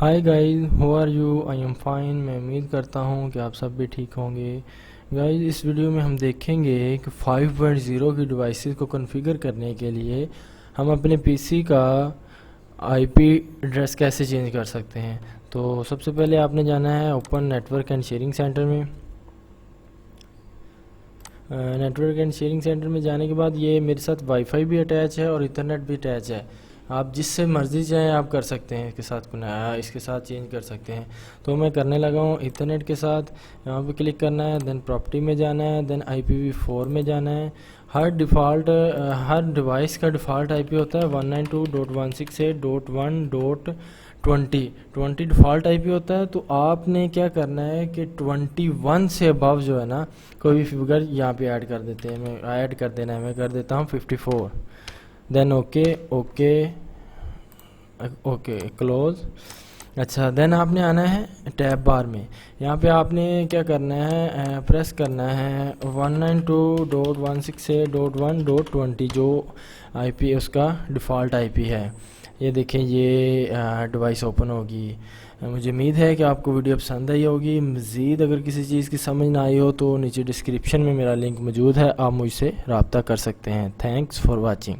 High guys, how are you? I am fine. میں امید کرتا ہوں کہ آپ سب بھی ٹھیک ہوں گے. گائز، اس ویڈیو میں ہم دیکھیں گے کہ 5.0 کی ڈیوائسز کو کنفیگر کرنے کے لیے ہم اپنے پی سی کا آئی پی ایڈریس کیسے چینج کر سکتے ہیں. تو سب سے پہلے آپ نے جانا ہے open network and sharing centre میں. نیٹورک اینڈ شیئرنگ سینٹر میں جانے کے بعد یہ میرے ساتھ وائی فائی بھی اٹیچ ہے اور ایتھرنیٹ بھی اٹیچ ہے. آپ جس سے مرضی چاہیں آپ کر سکتے ہیں، اس کے ساتھ چینج کر سکتے ہیں. تو میں کرنے لگا ہوں ایتھرنیٹ کے ساتھ. یہاں پہ کلک کرنا ہے، دین پراپرٹی میں جانا ہے، دین IPv4 میں جانا ہے. ہر ڈیوائس کا ڈیفالٹ آئی پی ہوتا ہے 192.168.1.20 ڈیفالٹ آئی پی ہوتا ہے. تو آپ نے کیا کرنا ہے کہ 21 سے ابو جو ہے نا کوئی بھی فگر یہاں پہ ایڈ کر دیتے ہیں. میں ایڈ کر دینا ہے، میں کر دیتا ہوں 54. Then okay close. اچھا، دین آپ نے آنا ہے ٹیب بار میں. یہاں پہ آپ نے کیا کرنا ہے، پریس کرنا ہے 192.168.1.20 جو آئی پی اس کا ڈیفالٹ آئی پی ہے. یہ دیکھیں، یہ ڈیوائس اوپن ہوگی. مجھے امید ہے کہ آپ کو ویڈیو پسند آئی ہوگی. مزید اگر کسی چیز کی سمجھ نہ آئی ہو تو نیچے ڈسکرپشن میں میرا لنک موجود ہے، آپ مجھ سے رابطہ کر سکتے ہیں. Thanks for watching.